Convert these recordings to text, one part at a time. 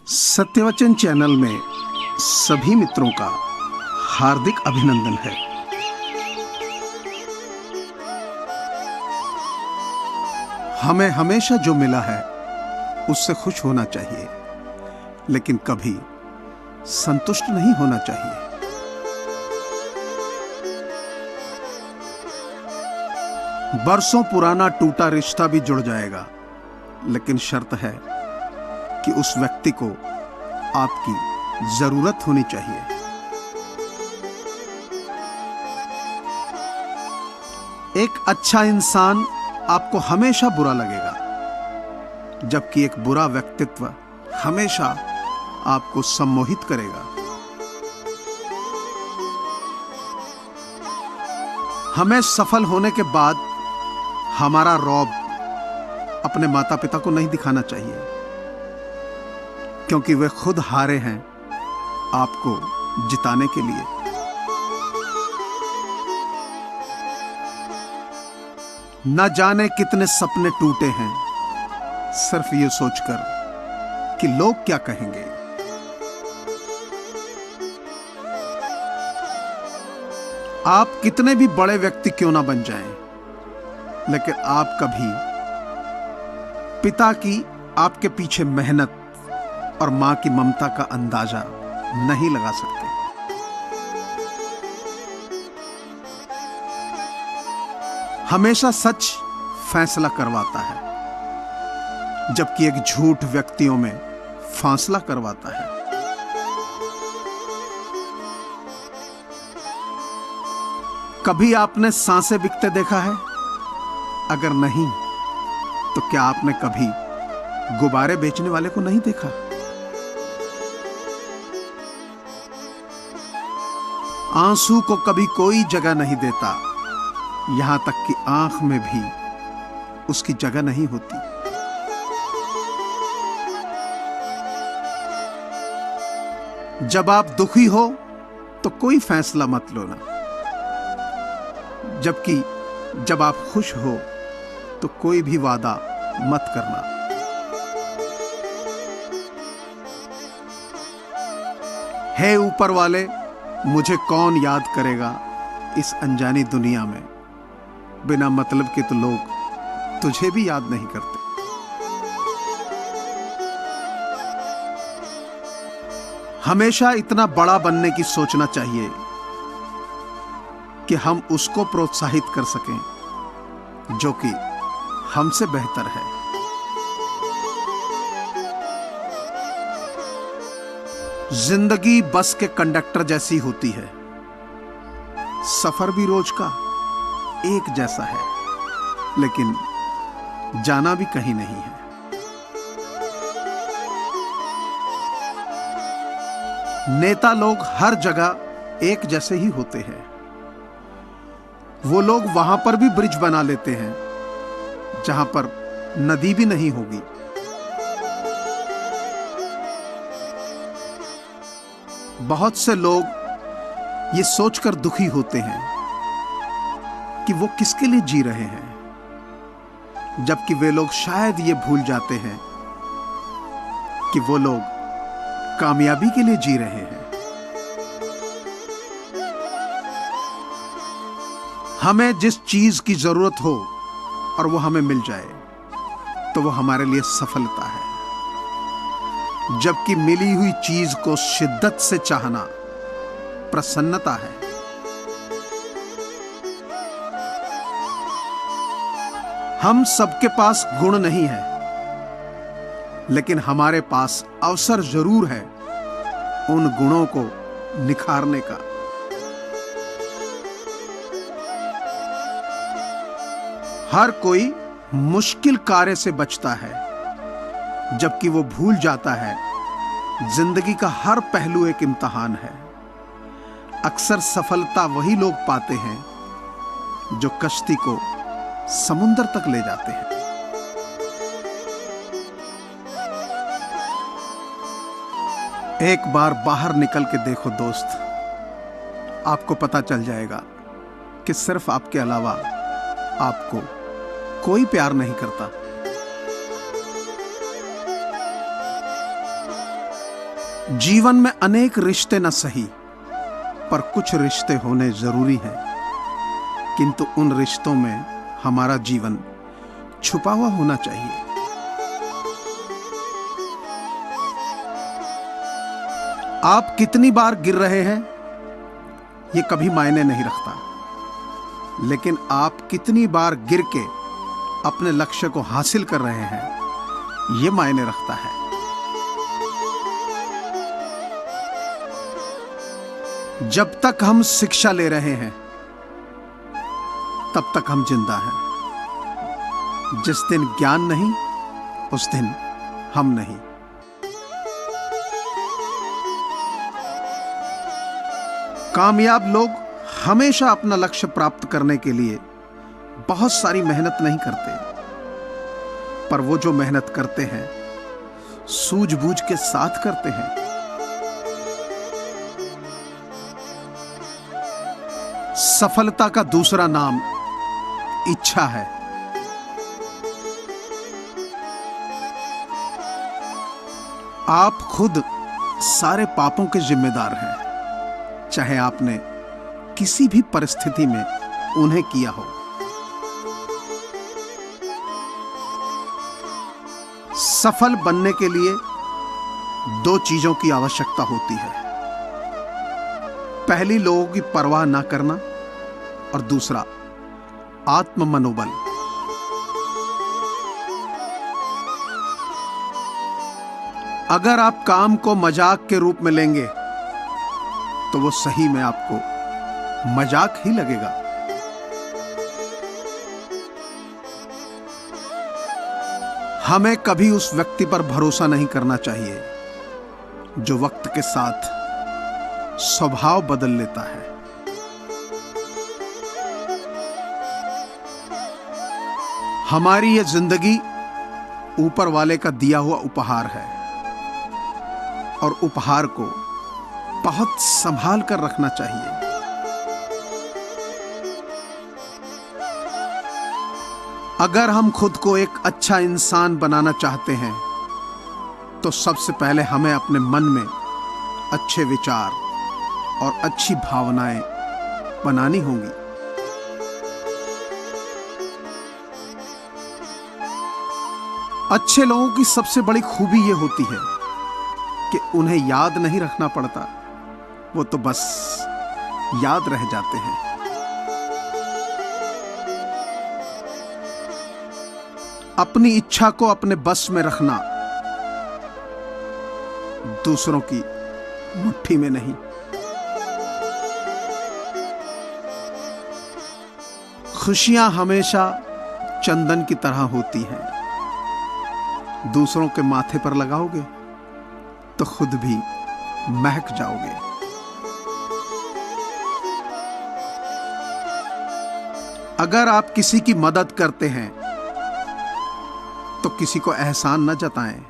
सत्यवचन channel में सभी मित्रों का हार्दिक अभिनंदन है। हमें हमेशा जो मिला है उससे खुश होना चाहिए, लेकिन कभी संतुष्ट नहीं होना चाहिए। बरसों पुराना टूटा रिश्ता भी जुड़ जाएगा, लेकिन शर्त है कि उस व्यक्ति को आपकी जरूरत होनी चाहिए। एक अच्छा इंसान आपको हमेशा बुरा लगेगा, जबकि एक बुरा व्यक्तित्व हमेशा आपको सम्मोहित करेगा। हमें सफल होने के बाद हमारा रौब अपने माता पिता को नहीं दिखाना चाहिए, क्योंकि वे खुद हारे हैं आपको जिताने के लिए। न जाने कितने सपने टूटे हैं सिर्फ ये सोचकर कि लोग क्या कहेंगे। आप कितने भी बड़े व्यक्ति क्यों ना बन जाएं, लेकिन आप कभी पिता की आपके पीछे मेहनत और मां की ममता का अंदाजा नहीं लगा सकते। हमेशा सच फैसला करवाता है, जबकि एक झूठ व्यक्तियों में फासला करवाता है। कभी आपने सांसें बिकते देखा है? अगर नहीं, तो क्या आपने कभी गुब्बारे बेचने वाले को नहीं देखा? आंसू को कभी कोई जगह नहीं देता, यहां तक कि आंख में भी उसकी जगह नहीं होती। जब आप दुखी हो तो कोई फैसला मत लो ना, जबकि जब आप खुश हो तो कोई भी वादा मत करना। हे ऊपर वाले, मुझे कौन याद करेगा इस अनजानी दुनिया में। बिना मतलब के तो लोग तुझे भी याद नहीं करते। हमेशा इतना बड़ा बनने की सोचना चाहिए कि हम उसको प्रोत्साहित कर सकें जो कि हमसे बेहतर है। जिंदगी बस के कंडक्टर जैसी होती है। सफर भी रोज का एक जैसा है, लेकिन जाना भी कहीं नहीं है। नेता लोग हर जगह एक जैसे ही होते हैं। वो लोग वहां पर भी ब्रिज बना लेते हैं जहां पर नदी भी नहीं होगी। बहुत से लोग ये सोचकर दुखी होते हैं कि वो किसके लिए जी रहे हैं, जबकि वे लोग शायद ये भूल जाते हैं कि वो लोग कामयाबी के लिए जी रहे हैं। हमें जिस चीज की जरूरत हो और वो हमें मिल जाए तो वो हमारे लिए सफलता है, जबकि मिली हुई चीज को शिद्दत से चाहना प्रसन्नता है। हम सबके पास गुण नहीं है, लेकिन हमारे पास अवसर जरूर है उन गुणों को निखारने का। हर कोई मुश्किल कार्य से बचता है, जबकि वो भूल जाता है जिंदगी का हर पहलू एक इम्तिहान है। अक्सर सफलता वही लोग पाते हैं जो कश्ती को समुंदर तक ले जाते हैं। एक बार बाहर निकल के देखो दोस्त, आपको पता चल जाएगा कि सिर्फ आपके अलावा आपको कोई प्यार नहीं करता। जीवन में अनेक रिश्ते न सही, पर कुछ रिश्ते होने जरूरी हैं, किंतु उन रिश्तों में हमारा जीवन छुपा हुआ होना चाहिए। आप कितनी बार गिर रहे हैं ये कभी मायने नहीं रखता, लेकिन आप कितनी बार गिर के अपने लक्ष्य को हासिल कर रहे हैं ये मायने रखता है। जब तक हम शिक्षा ले रहे हैं तब तक हम जिंदा हैं। जिस दिन ज्ञान नहीं उस दिन हम नहीं। कामयाब लोग हमेशा अपना लक्ष्य प्राप्त करने के लिए बहुत सारी मेहनत नहीं करते, पर वो जो मेहनत करते हैं सूझबूझ के साथ करते हैं। सफलता का दूसरा नाम इच्छा है। आप खुद सारे पापों के जिम्मेदार हैं, चाहे आपने किसी भी परिस्थिति में उन्हें किया हो। सफल बनने के लिए दो चीजों की आवश्यकता होती है। पहली, लोगों की परवाह ना करना, और दूसरा, आत्म मनोबल। अगर आप काम को मजाक के रूप में लेंगे तो वो सही में आपको मजाक ही लगेगा। हमें कभी उस व्यक्ति पर भरोसा नहीं करना चाहिए जो वक्त के साथ स्वभाव बदल लेता है। हमारी यह जिंदगी ऊपर वाले का दिया हुआ उपहार है, और उपहार को बहुत संभाल कर रखना चाहिए। अगर हम खुद को एक अच्छा इंसान बनाना चाहते हैं तो सबसे पहले हमें अपने मन में अच्छे विचार और अच्छी भावनाएं बनानी होंगी। अच्छे लोगों की सबसे बड़ी खूबी यह होती है कि उन्हें याद नहीं रखना पड़ता, वो तो बस याद रह जाते हैं। अपनी इच्छा को अपने बस में रखना, दूसरों की मुट्ठी में नहीं। खुशियां हमेशा चंदन की तरह होती हैं, दूसरों के माथे पर लगाओगे तो खुद भी महक जाओगे। अगर आप किसी की मदद करते हैं तो किसी को एहसान न जताएं,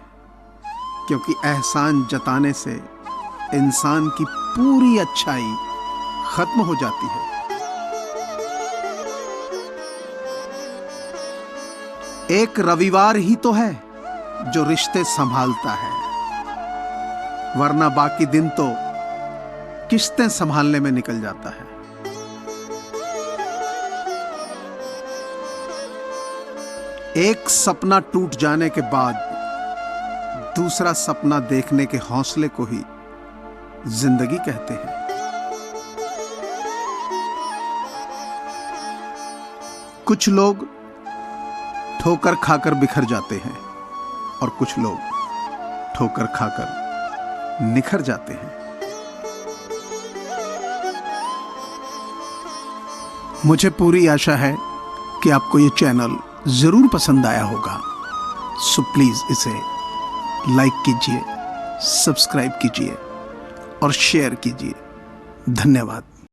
क्योंकि एहसान जताने से इंसान की पूरी अच्छाई खत्म हो जाती है। एक रविवार ही तो है जो रिश्ते संभालता है, वरना बाकी दिन तो किस्तें संभालने में निकल जाता है। एक सपना टूट जाने के बाद दूसरा सपना देखने के हौसले को ही जिंदगी कहते हैं। कुछ लोग ठोकर खाकर बिखर जाते हैं और कुछ लोग ठोकर खाकर निखर जाते हैं। मुझे पूरी आशा है कि आपको ये चैनल जरूर पसंद आया होगा, सो प्लीज इसे लाइक कीजिए, सब्सक्राइब कीजिए और शेयर कीजिए। धन्यवाद।